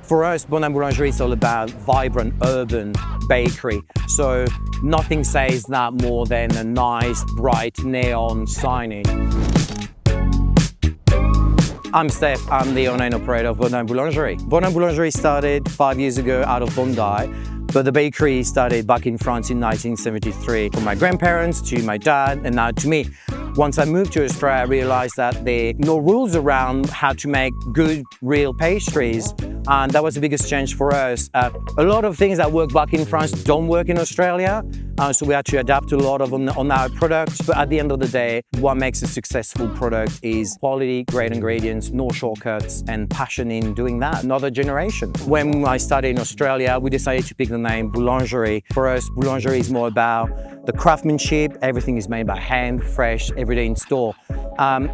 For us, Bondi Boulangerie is all about vibrant urban bakery. So nothing says that more than a nice, bright neon signage. I'm Stef, I'm the owner and operator of Bondi Boulangerie. Bondi Boulangerie started 5 years ago out of Bondi, but the bakery started back in France in 1973. From my grandparents to my dad and now to me. Once I moved to Australia, I realized that there are no rules around how to make good, real pastries. And that was the biggest change for us. A lot of things that work back in France don't work in Australia. So we had to adapt a lot on our products. But at the end of the day, what makes a successful product is quality, great ingredients, no shortcuts, and passion in doing that. Another generation. When I started in Australia, we decided to pick the name Boulangerie. For us, Boulangerie is more about the craftsmanship. Everything is made by hand, fresh, every day in store.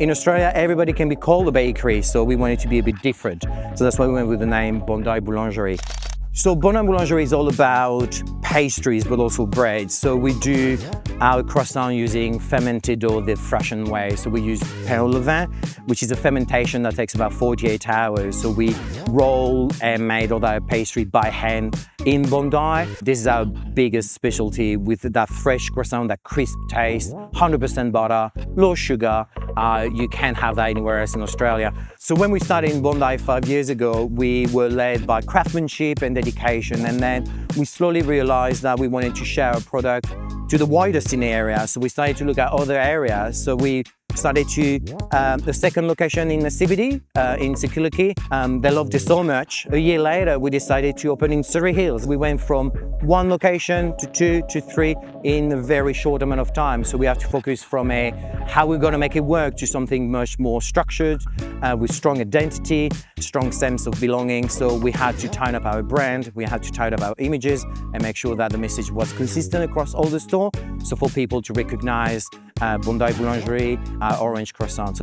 In Australia, everybody can be called a bakery, so we wanted to be a bit different. So that's why we went with the name Bondi Boulangerie. So Bondi Boulangerie is all about pastries, but also bread. So we do our croissant using fermented dough the Frisian way. So we use pain au levain, which is a fermentation that takes about 48 hours. So we roll and made all our pastry by hand in Bondi. This is our biggest specialty with that fresh croissant, that crisp taste, 100% butter, low sugar. You can't have that anywhere else in Australia. So when we started in Bondi 5 years ago, we were led by craftsmanship and dedication. And then we slowly realized that we wanted to share our product to the widest in the area. So we started to look at other areas. So we started to the second location in the CBD, in Sikiliki. They loved it so much. A year later, we decided to open in Surrey Hills. We went from one location to 2 to 3 in a very short amount of time. So we have to focus from how we're going to make it work to something much more structured, with strong identity, strong sense of belonging. So we had to tighten up our brand, we had to tighten up our images and make sure that the message was consistent across all the store. So for people to recognize Bondi Boulangerie, orange croissants.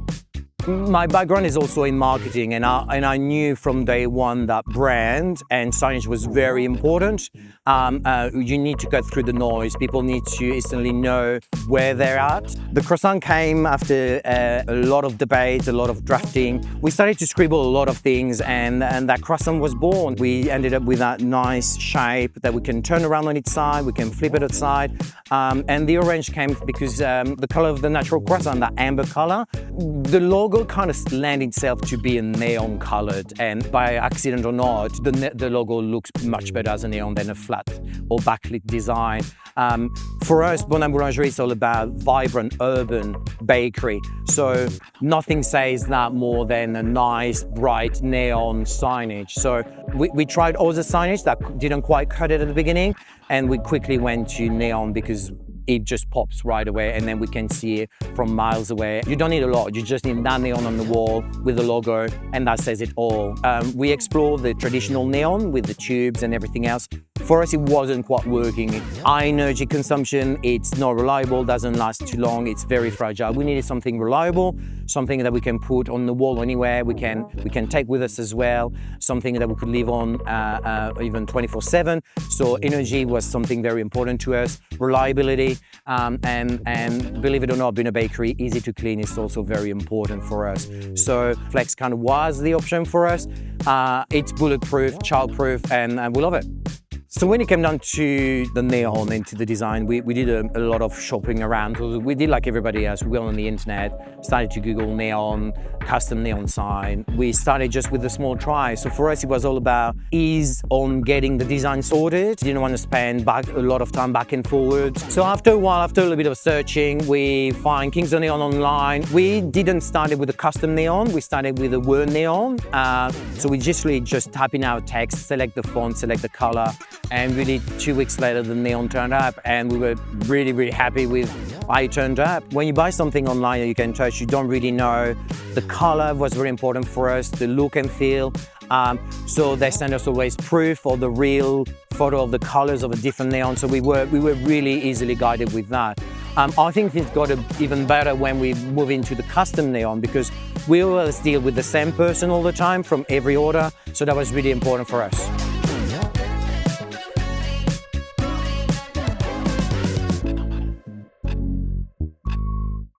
My background is also in marketing, and I knew from day one that brand and signage was very important. You need to cut through the noise. People need to instantly know where they're at. The croissant came after a lot of debates, a lot of drafting. We started to scribble a lot of things, and that croissant was born. We ended up with that nice shape that we can turn around on its side, we can flip it outside. And the orange came because the color of the natural croissant, that amber color, the logo kind of lent itself to be a neon colored, and by accident or not, the logo looks much better as a neon than a flat or backlit design. For us, Bondi Boulangerie is all about vibrant urban bakery. So nothing says that more than a nice, bright neon signage. So we tried other signage that didn't quite cut it at the beginning, and we quickly went to neon because it just pops right away, and then we can see it from miles away. You don't need a lot, you just need that neon on the wall with the logo, and that says it all. We explored the traditional neon with the tubes and everything else. For us, it wasn't quite working. High energy consumption, it's not reliable, doesn't last too long, it's very fragile. We needed something reliable, something that we can put on the wall anywhere, we can take with us as well, something that we could live on even 24/7. So energy was something very important to us, reliability, and believe it or not, being a bakery, easy to clean is also very important for us. So Flex kind of was the option for us. It's bulletproof, childproof, and we love it. So when it came down to the neon and to the design, we did a lot of shopping around. We did like everybody else. We went on the internet, started to Google neon, custom neon sign. We started just with a small try. So for us, it was all about ease on getting the design sorted. Didn't want to spend a lot of time back and forward. So after a while, after a little bit of searching, we find Kingston Neon online. We didn't start with a custom neon. We started with a word neon. So we just type in our text, select the font, select the color, and really 2 weeks later, the neon turned up, and we were really, really happy with how it turned up. When you buy something online that you can touch, you don't really know. The color was very important for us, the look and feel. So they sent us always proof or the real photo of the colors of a different neon. So we were really easily guided with that. I think things got even better when we move into the custom neon, because we always deal with the same person all the time from every order. So that was really important for us.